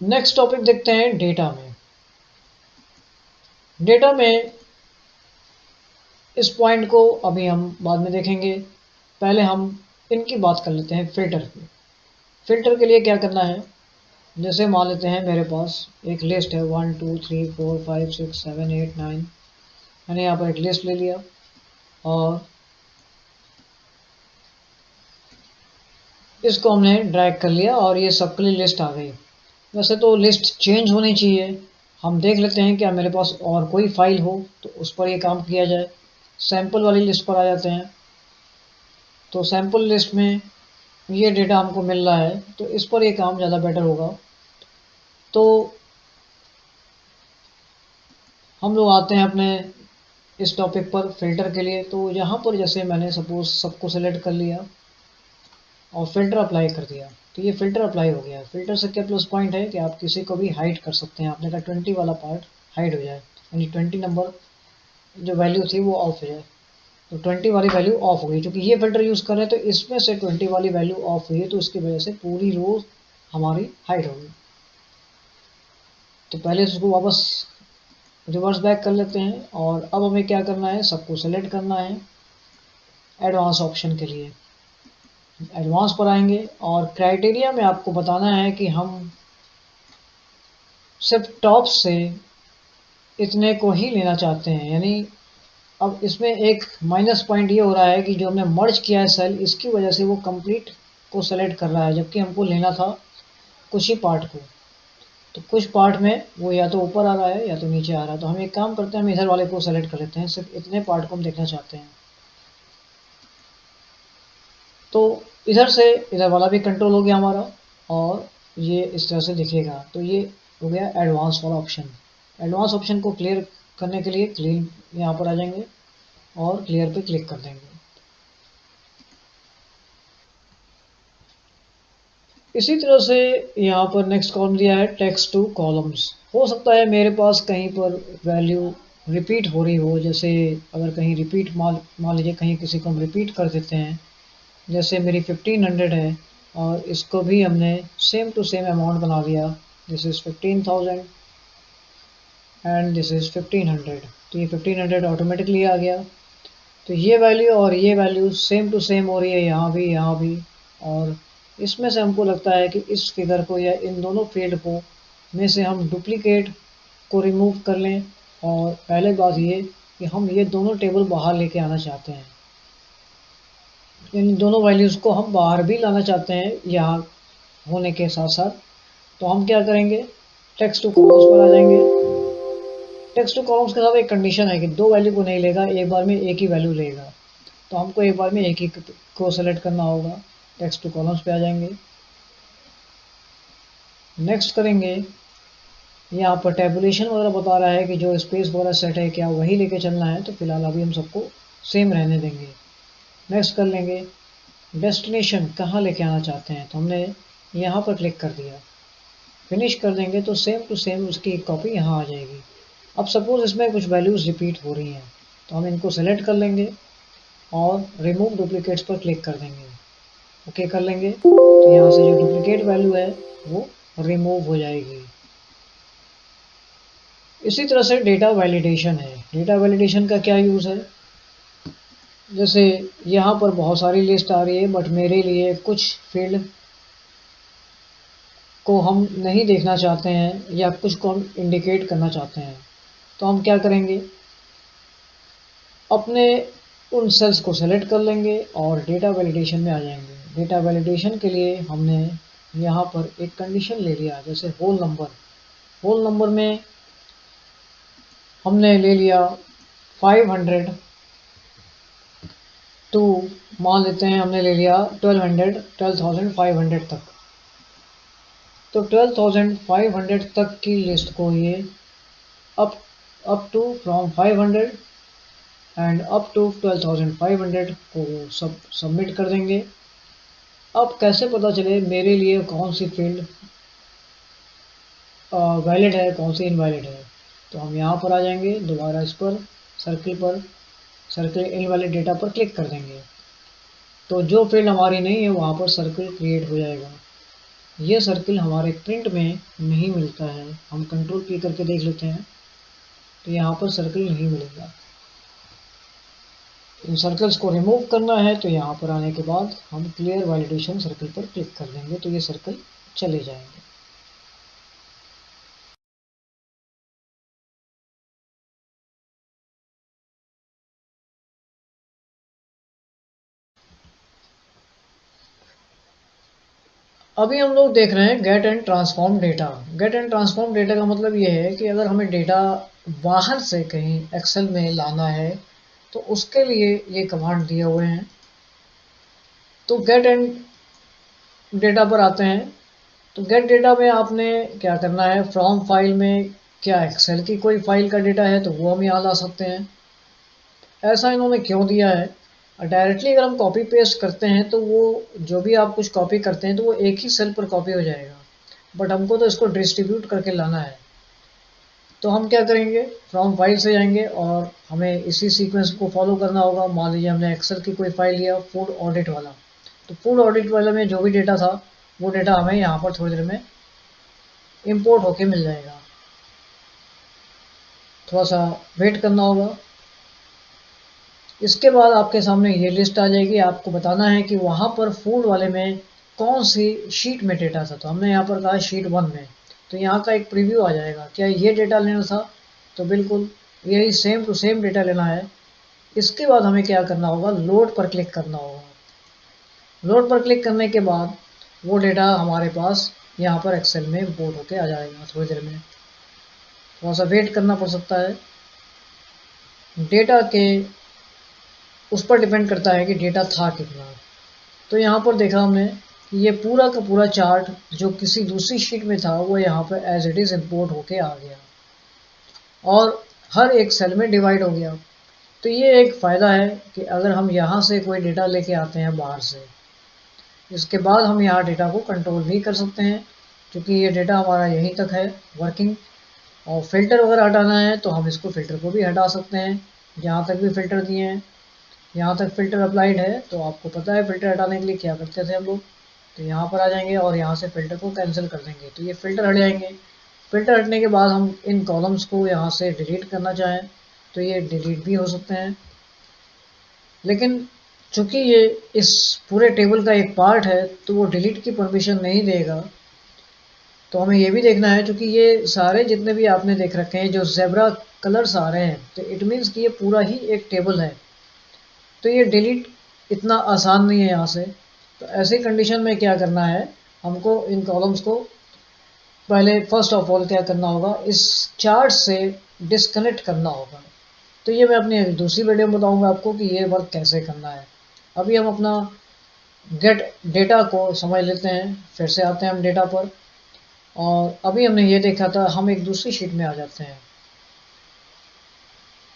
Next topic देखते हैं data में। डेटा में इस पॉइंट को अभी हम बाद में देखेंगे, पहले हम इनकी बात कर लेते हैं फिल्टर की। फिल्टर के लिए क्या करना है, जैसे मान लेते हैं मेरे पास एक लिस्ट है 1 2 3 4 5 6 7 8 9। मैंने यहाँ पर एक लिस्ट ले लिया और इसको हमने ड्रैग कर लिया और ये सबके लिए लिस्ट आ गई। वैसे तो लिस्ट चेंज होनी चाहिए, हम देख लेते हैं क्या मेरे पास और कोई फाइल हो तो उस पर ये काम किया जाए। सैंपल वाली लिस्ट पर आ जाते हैं, तो सैंपल लिस्ट में ये डेटा हमको मिल रहा है तो इस पर ये काम ज़्यादा बेटर होगा। तो हम लोग आते हैं अपने इस टॉपिक पर फिल्टर के लिए। तो यहाँ पर जैसे मैंने सपोज सबको सेलेक्ट कर लिया और फिल्टर अप्लाई कर दिया, तो ये फिल्टर अप्लाई हो गया। फिल्टर से क्या प्लस पॉइंट है कि आप किसी को भी हाइड कर सकते हैं। आपने कहा 20 वाला पार्ट हाइड हो जाए, यानी 20 नंबर जो वैल्यू थी वो ऑफ हो जाए, तो 20 वाली वैल्यू ऑफ हो गई। क्योंकि ये फिल्टर यूज़ कर रहे हैं तो इसमें से 20 वाली वैल्यू ऑफ हुई है, तो इसकी वजह से पूरी रो हमारी हाइड हो गई। तो पहले इसको वापस रिवर्स बैक कर लेते हैं और अब हमें क्या करना है, सबको सेलेक्ट करना है एडवांस ऑप्शन के लिए। एडवांस पर आएंगे और क्राइटेरिया में आपको बताना है कि हम सिर्फ टॉप से इतने को ही लेना चाहते हैं। यानी अब इसमें एक माइनस पॉइंट ये हो रहा है कि जो हमने मर्ज किया है सेल, इसकी वजह से वो कंप्लीट को सेलेक्ट कर रहा है, जबकि हमको लेना था कुछ ही पार्ट को। तो कुछ पार्ट में वो या तो ऊपर आ रहा है या तो नीचे आ रहा है। तो हम एक काम करते हैं, हम इधर वाले को सेलेक्ट कर लेते हैं, सिर्फ इतने पार्ट को हम देखना चाहते हैं। तो इधर से इधर वाला भी कंट्रोल हो गया हमारा और ये इस तरह से दिखेगा। तो ये हो गया एडवांस वाला ऑप्शन। एडवांस ऑप्शन को क्लियर करने के लिए क्लीन यहाँ पर आ जाएंगे और क्लियर पे क्लिक कर देंगे। इसी तरह से यहाँ पर नेक्स्ट कॉलम दिया है टेक्स्ट टू कॉलम्स। हो सकता है मेरे पास कहीं पर वैल्यू रिपीट हो रही हो, जैसे अगर कहीं रिपीट मान लीजिए कहीं किसी को हम रिपीट कर देते हैं, जैसे मेरी 1500 है और इसको भी हमने सेम टू सेम अमाउंट बना दिया, this is 15,000 and this is 1500। तो ये 1500 ऑटोमेटिकली आ गया। तो ये वैल्यू और ये वैल्यू सेम टू सेम हो रही है, यहाँ भी। और इसमें से हमको लगता है कि इस फिगर को या इन दोनों फील्ड को में से हम डुप्लीकेट को रिमूव कर लें। और पहले बात ये कि हम ये दोनों टेबल बाहर लेके आना चाहते हैं, इन दोनों वैल्यूज़ को हम बाहर भी लाना चाहते हैं यहाँ होने के साथ साथ। तो हम क्या करेंगे, टेक्स्ट टू कॉलम्स पर आ जाएंगे। टेक्स्ट टू कॉलम्स के साथ एक कंडीशन है कि दो वैल्यू को नहीं लेगा, एक बार में एक ही वैल्यू लेगा। तो हमको एक बार में एक ही को सेलेक्ट करना होगा। टेक्स्ट टू कॉलम्स पे आ जाएंगे, नेक्स्ट करेंगे। यहाँ पर टैबुलेशन वगैरह बता रहा है कि जो स्पेस वगैरह सेट है क्या वही लेके चलना है, तो फिलहाल अभी हम सबको सेम रहने देंगे। नेक्स्ट कर लेंगे। डेस्टिनेशन कहाँ लेके आना चाहते हैं, तो हमने यहाँ पर क्लिक कर दिया, फिनिश कर देंगे तो सेम टू सेम उसकी एक कॉपी यहाँ आ जाएगी। अब सपोज इसमें कुछ वैल्यूज़ रिपीट हो रही हैं, तो हम इनको सेलेक्ट कर लेंगे और रिमूव डुप्लीकेट्स पर क्लिक कर देंगे, ओके कर लेंगे। तो यहाँ से जो डुप्लीकेट वैल्यू है वो रिमूव हो जाएगी। इसी तरह से डेटा वैलिडेशन है। डेटा वैलिडेशन का क्या यूज़ है, जैसे यहाँ पर बहुत सारी लिस्ट आ रही है बट मेरे लिए कुछ फील्ड को हम नहीं देखना चाहते हैं या कुछ को हम इंडिकेट करना चाहते हैं। तो हम क्या करेंगे, अपने उन सेल्स को सेलेक्ट कर लेंगे और डेटा वैलिडेशन में आ जाएंगे। डेटा वैलिडेशन के लिए हमने यहाँ पर एक कंडीशन ले लिया, जैसे होल नंबर। होल नंबर में हमने ले लिया 500 टू, मान लेते हैं हमने ले लिया 12,500 तक। तो 12,500 तक की लिस्ट को ये up to from 500 and up to 12,500 को सबमिट कर देंगे। अब कैसे पता चले मेरे लिए कौन सी फील्ड वैलिड है कौन सी इनवैलिड है, तो हम यहाँ पर आ जाएंगे दोबारा इस पर सर्किल इनवैलिड डेटा पर क्लिक कर देंगे। तो जो फील्ड हमारी नहीं है वहाँ पर सर्किल क्रिएट हो जाएगा। ये सर्किल हमारे प्रिंट में नहीं मिलता है। हम कंट्रोल P करके देख लेते हैं तो यहाँ पर सर्किल नहीं मिलेगा। इन सर्कल्स को रिमूव करना है तो यहाँ पर आने के बाद हम क्लियर वैलिडेशन सर्कल पर क्लिक कर देंगे तो ये सर्कल चले जाएंगे। अभी हम लोग देख रहे हैं get and transform data. Get and transform data का मतलब ये है कि अगर हमें डेटा बाहर से कहीं एक्सेल में लाना है तो उसके लिए ये कमांड दिए हुए हैं। तो गेट एंड डेटा पर आते हैं तो गेट डेटा में आपने क्या करना है, फ्रॉम फाइल में क्या एक्सेल की कोई फाइल का डेटा है तो वो हम यहाँ ला सकते हैं। ऐसा इन्होंने क्यों दिया है, डायरेक्टली अगर हम कॉपी पेस्ट करते हैं तो वो जो भी आप कुछ कॉपी करते हैं तो वो एक ही सेल पर कॉपी हो जाएगा, बट हमको तो इसको डिस्ट्रीब्यूट करके लाना है। तो हम क्या करेंगे, फ्रॉम फाइल से जाएंगे और हमें इसी सीक्वेंस को फॉलो करना होगा। मान लीजिए हमने एक्सेल की कोई फाइल लिया फूड ऑडिट वाला, तो फूड ऑडिट वाले में जो भी डेटा था वो डेटा हमें यहाँ पर थोड़ी देर में इंपोर्ट होके मिल जाएगा। थोड़ा सा वेट करना होगा। इसके बाद आपके सामने ये लिस्ट आ जाएगी। आपको बताना है कि वहाँ पर फूड वाले में कौन सी शीट में डेटा था। तो हमने यहाँ पर कहा शीट 1 में, तो यहाँ का एक प्रीव्यू आ जाएगा। क्या ये डेटा लेना था, तो बिल्कुल यही सेम टू सेम डेटा लेना है। इसके बाद हमें क्या करना होगा, लोड पर क्लिक करना होगा। लोड पर क्लिक करने के बाद वो डेटा हमारे पास यहाँ पर एक्सेल में इंपोर्ट होके आ जाएगा। थोड़ी देर में थोड़ा सा वेट करना पड़ सकता है। डेटा के उस पर डिपेंड करता है कि डेटा था कितना। तो यहाँ पर देखा हमने कि ये पूरा का पूरा चार्ट जो किसी दूसरी शीट में था वो यहाँ पर एज इट इज़ इम्पोर्ट होके आ गया और हर एक सेल में डिवाइड हो गया। तो ये एक फ़ायदा है कि अगर हम यहाँ से कोई डेटा लेके आते हैं बाहर से, इसके बाद हम यहाँ डेटा को कंट्रोल भी कर सकते हैं क्योंकि ये डेटा हमारा यहीं तक है वर्किंग। और फिल्टर वगैरह हटाना है तो हम इसको फिल्टर को भी हटा सकते हैं। यहाँ तक भी फिल्टर दिए हैं, यहाँ तक फिल्टर अप्लाइड है। तो आपको पता है फिल्टर हटाने के लिए क्या करते थे हम लोग, तो यहाँ पर आ जाएंगे और यहाँ से फिल्टर को कैंसिल कर देंगे तो ये फिल्टर हट जाएंगे। फिल्टर हटने के बाद हम इन कॉलम्स को यहाँ से डिलीट करना चाहें तो ये डिलीट भी हो सकते हैं। लेकिन चूंकि ये इस पूरे टेबल का एक पार्ट है तो वो डिलीट की परमिशन नहीं देगा। तो हमें ये भी देखना है, क्योंकि ये सारे जितने भी आपने देख रखे हैं जो जेब्रा कलर्स आ रहे हैं तो इट मीन्स कि ये पूरा ही एक टेबल है। तो ये डिलीट इतना आसान नहीं है यहाँ से। तो ऐसी कंडीशन में क्या करना है, हमको इन कॉलम्स को पहले फर्स्ट ऑफ ऑल क्या करना होगा, इस चार्ट से डिस्कनेक्ट करना होगा। तो ये मैं अपनी दूसरी वीडियो में बताऊंगा आपको कि ये वर्क कैसे करना है। अभी हम अपना गेट डेटा को समझ लेते हैं। फिर से आते हैं हम डेटा पर और अभी हमने ये देखा था, हम एक दूसरी शीट में आ जाते हैं।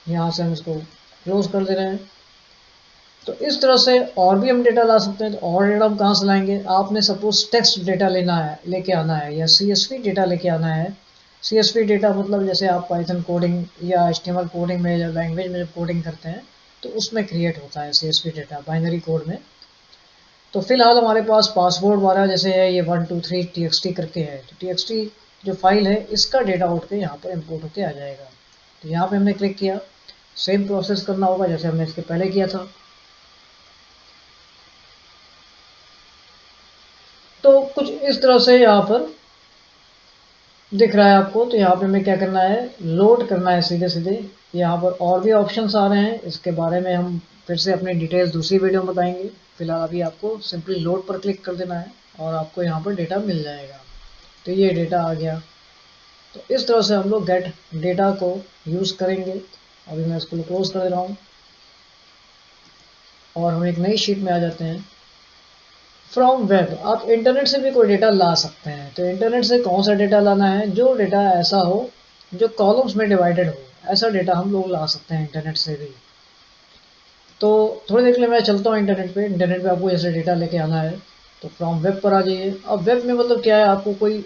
यहाँ से हम इसको क्लोज कर दे रहे हैं। तो इस तरह से और भी हम डेटा ला सकते हैं। तो और डेटा हम कहाँ से लाएंगे, आपने सपोज टेक्स्ट डेटा लेना है, लेके आना है, या CSV डेटा लेके आना है। CSV डेटा मतलब जैसे आप पाइथन कोडिंग या HTML कोडिंग में या लैंग्वेज में जब कोडिंग करते हैं तो उसमें क्रिएट होता है CSV डेटा बाइनरी कोड में। तो फिलहाल हमारे पास पासवर्ड वाला जैसे है ये 123 TXT करके है, तो TXT जो फाइल है इसका डेटा उठ के यहाँ पर इम्पोर्ट होके आ जाएगा। तो यहाँ पे हमने क्लिक किया, सेम प्रोसेस करना होगा जैसे हमने इसके पहले किया था। तो कुछ इस तरह से यहाँ पर दिख रहा है आपको। तो यहाँ पे हमें क्या करना है, लोड करना है सीधे सीधे। यहाँ पर और भी ऑप्शंस आ रहे हैं, इसके बारे में हम फिर से अपनी डिटेल्स दूसरी वीडियो में बताएंगे। फिलहाल अभी आपको सिंपली लोड पर क्लिक कर देना है और आपको यहाँ पर डेटा मिल जाएगा। तो ये डेटा आ गया। तो इस तरह से हम लोग गेट डेटा को यूज़ करेंगे। अभी मैं इसको क्लोज कर दे रहा हूँ और हम एक नई शीट में आ जाते हैं। फ्रॉम वेब, आप इंटरनेट से भी कोई डेटा ला सकते हैं। तो इंटरनेट से कौन सा डेटा लाना है, जो डेटा ऐसा हो जो कॉलम्स में डिवाइडेड हो, ऐसा डेटा हम लोग ला सकते हैं इंटरनेट से भी। तो थोड़ी देर के लिए मैं चलता हूँ इंटरनेट पे। इंटरनेट पे आपको जैसे डेटा लेके आना है तो फ्रॉम वेब पर आ जाइए। अब वेब में मतलब क्या है, आपको कोई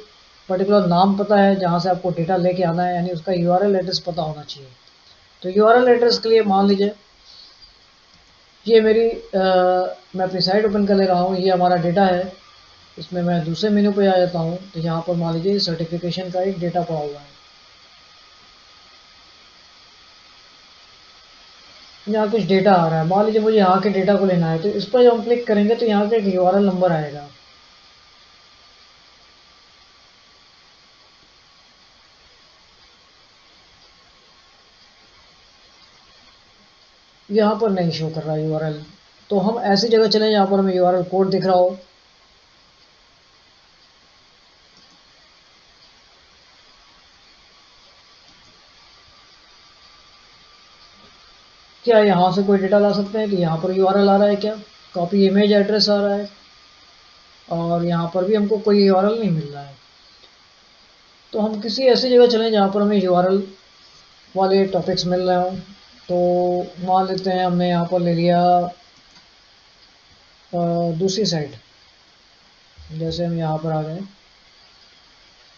पर्टिकुलर नाम पता है जहाँ से आपको डेटा लेके आना है, यानी उसका URL एड्रेस पता होना चाहिए। तो URL एड्रेस के लिए मान लीजिए ये मेरी मैं अपनी साइट ओपन कर ले रहा हूँ, ये हमारा डेटा है। इसमें मैं दूसरे मेन्यू पे आ जाता हूँ, तो यहाँ पर मान लीजिए सर्टिफिकेशन का एक डेटा पड़ा हुआ है, यहाँ कुछ डेटा आ रहा है, मान लीजिए मुझे यहाँ के डेटा को लेना है, तो इस पर जब हम क्लिक करेंगे तो यहाँ का एक यूआरएल नंबर आएगा। यहाँ पर नहीं शो कर रहा यूआरएल, तो हम ऐसी जगह चले जहाँ पर हमें यूआरएल कोड दिख रहा हो। क्या यहाँ से कोई डेटा ला सकते हैं कि यहाँ पर यूआरएल आ रहा है क्या, कॉपी इमेज एड्रेस आ रहा है, और यहाँ पर भी हमको कोई यूआरएल नहीं मिल रहा है। तो हम किसी ऐसी जगह चलें जहाँ पर हमें यूआरएल वाले टॉपिक्स मिल रहे हों। तो मान लेते हैं हमने यहाँ पर ले लिया दूसरी साइड, जैसे हम यहाँ पर आ गए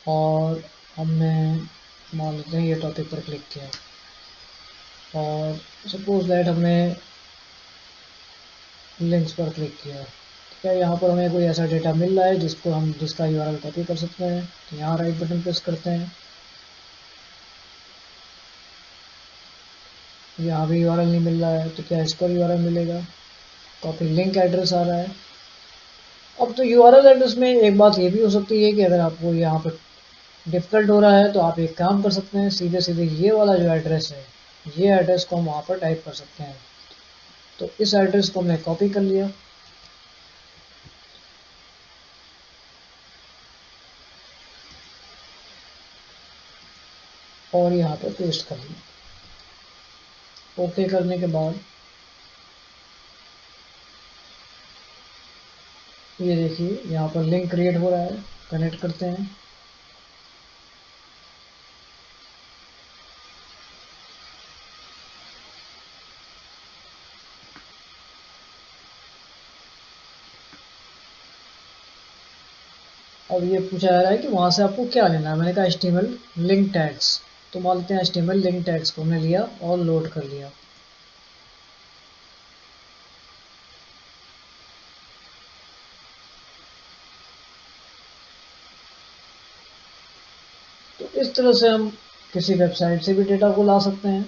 और हमने मान लेते हैं ये टॉपिक पर क्लिक किया, और सपोज दैट हमने लिंक्स पर क्लिक किया। क्या यहाँ पर हमें कोई ऐसा डेटा मिल रहा है जिसका यूआरएल कॉपी कर सकते हैं? तो यहाँ राइट बटन प्रेस करते हैं, यहाँ भी यूआरएल नहीं मिल रहा है, तो क्या इस पर यूआरएल मिलेगा? कॉपी लिंक एड्रेस आ रहा है। अब तो यूआरएल एड्रेस में एक बात ये भी हो सकती है कि अगर आपको यहाँ पर डिफ़िकल्ट हो रहा है तो आप एक काम कर सकते हैं, सीधे सीधे ये वाला जो एड्रेस है, ये एड्रेस को हम वहाँ पर टाइप कर सकते हैं। तो इस एड्रेस को हमने कॉपी कर लिया, और यहाँ पर पेस्ट कर दिया। ओके करने के बाद ये देखिए यहाँ पर लिंक क्रिएट हो रहा है, कनेक्ट करते हैं। अब ये पूछा जा रहा है कि वहाँ से आपको क्या लेना है। मैंने कहा HTML लिंक टैग्स, तो मान लेते हैं HTML लिंक टैग्स को हमने लिया और लोड कर लिया। तो इस तरह से हम किसी वेबसाइट से भी डेटा को ला सकते हैं।